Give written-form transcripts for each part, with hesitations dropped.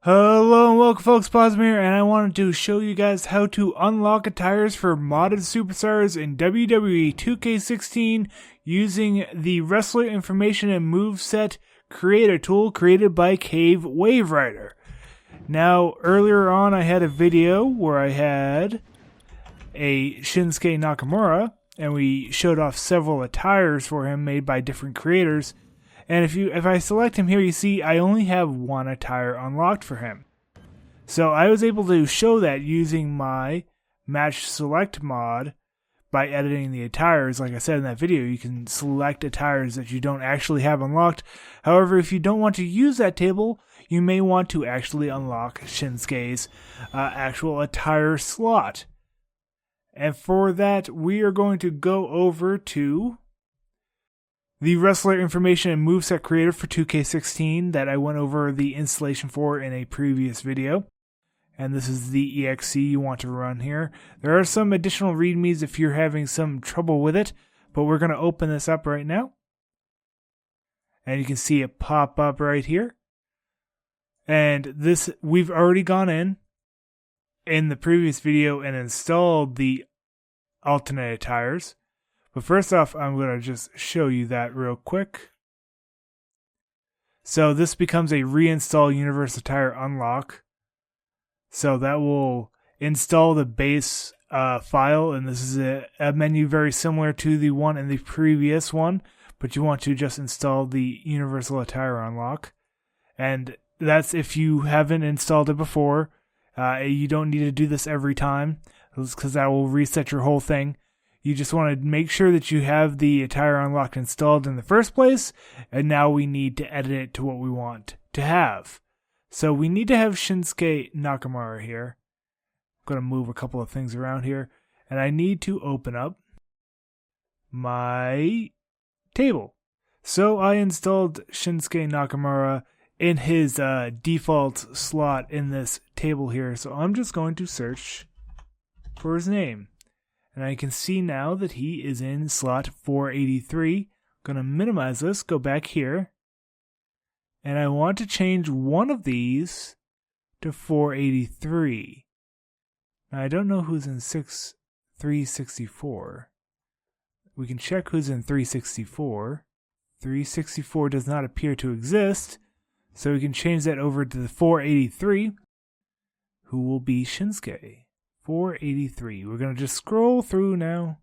Hello and welcome folks, Posm here, and I wanted to show you guys how to unlock attires for modded superstars in wwe 2k16 using the wrestler information and moveset creator tool created by Cave Wave Rider. Now, earlier on I had a video where I had a Shinsuke Nakamura, and we showed off several attires for him made by different creators. And if I select him here, you see I only have one attire unlocked for him. So I was able to show that using my match select mod by editing the attires. Like I said in that video, you can select attires that you don't actually have unlocked. However, if you don't want to use that table, you may want to actually unlock Shinsuke's actual attire slot. And for that, we are going to go over to the wrestler information and moveset creator for 2k16 that I went over the installation for in a previous video. And this is the exe you want to run here. There are some additional readmes if you're having some trouble with it, but we're going to open this up right now. And you can see it pop up right here. And this, we've already gone in the previous video and installed the alternate attires. But first off, I'm going to just show you that real quick. So this becomes a reinstall universe attire unlock. So that will install the base file, and this is a menu very similar to the one in the previous one, but you want to just install the universal attire unlock. And that's if you haven't installed it before. You don't need to do this every time, because that will reset your whole thing. You just want to make sure that you have the attire unlocked installed in the first place, and now we need to edit it to what we want to have. So we need to have Shinsuke Nakamura here. I'm going to move a couple of things around here, and I need to open up my table. So I installed Shinsuke Nakamura in his default slot in this table here, so I'm just going to search for his name. And I can see now that he is in slot 483. I'm going to minimize this, go back here. And I want to change one of these to 483. Now I don't know who's in 364. We can check who's in 364. 364 does not appear to exist. So we can change that over to the 483, who will be Shinsuke. 483. We're going to just scroll through now.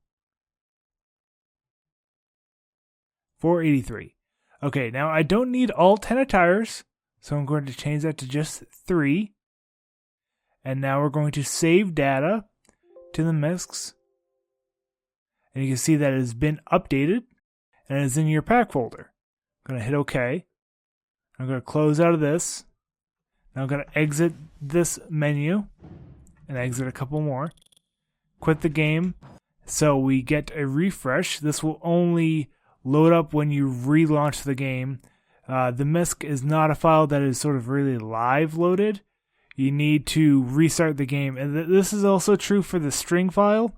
483. Okay, now I don't need all 10 attires, so I'm going to change that to just 3. And now we're going to save data to the MISCs. And you can see that it has been updated and is in your pack folder. I'm going to hit OK. I'm going to close out of this. Now I'm going to exit this menu. And exit a couple more. Quit the game. So we get a refresh. This will only load up when you relaunch the game. The MISC is not a file that is sort of really live loaded. You need to restart the game. And this is also true for the string file,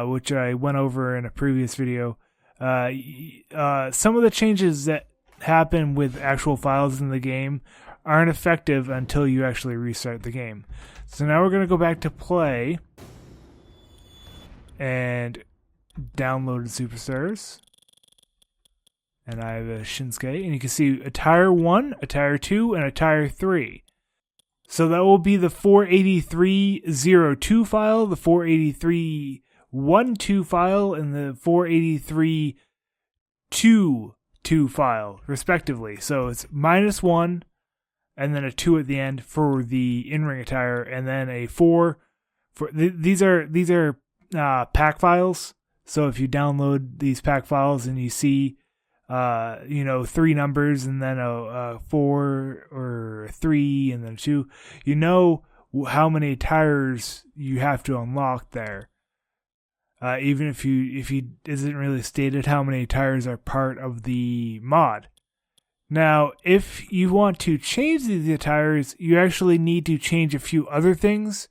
which I went over in a previous video. Some of the changes that happen with actual files in the game aren't effective until you actually restart the game. So now we're going to go back to play and download the superstars. And I have a Shinsuke, and you can see attire 1, attire 2, and attire 3. So that will be the 483.02 file, the 483.12 file, and the 483.22 file, respectively. So it's -1, and then a 2 at the end for the in-ring attire, and then a 4 for these are pack files. So if you download these pack files and you see 3 numbers and then a 4 or a 3 and then a 2, you know how many attires you have to unlock there. Even if you isn't really stated how many attires are part of the mod. Now, if you want to change these attires, you actually need to change a few other things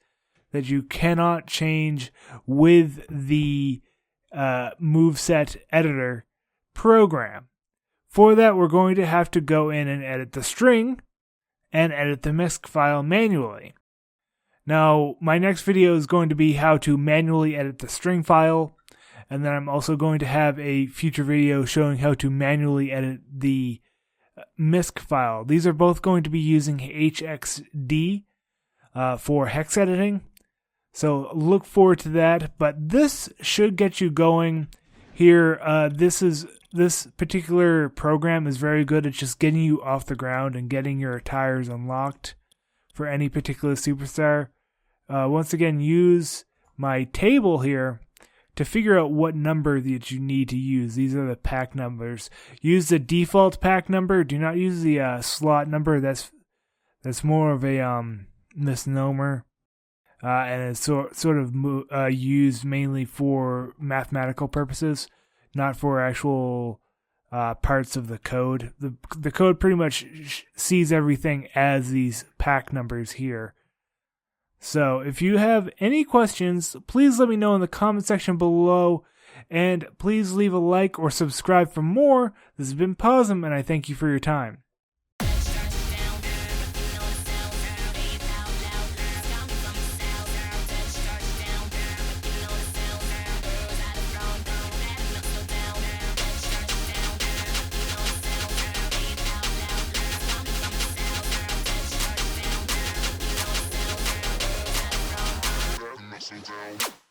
that you cannot change with the moveset editor program. For that, we're going to have to go in and edit the string and edit the MISC file manually. Now, my next video is going to be how to manually edit the string file, and then I'm also going to have a future video showing how to manually edit the MISC file. These are both going to be using HXD for hex editing, so look forward to that. But this should get you going here. This particular program is very good at just getting you off the ground and getting your attires unlocked for any particular superstar. Once again, use my table here to figure out what number that you need to use. These are the pack numbers. Use the default pack number. Do not use the slot number. That's more of a misnomer, and it's sort of used mainly for mathematical purposes, not for actual parts of the code. The code pretty much sees everything as these pack numbers here. So if you have any questions, please let me know in the comment section below, and please leave a like or subscribe for more. This has been Posm, and I thank you for your time.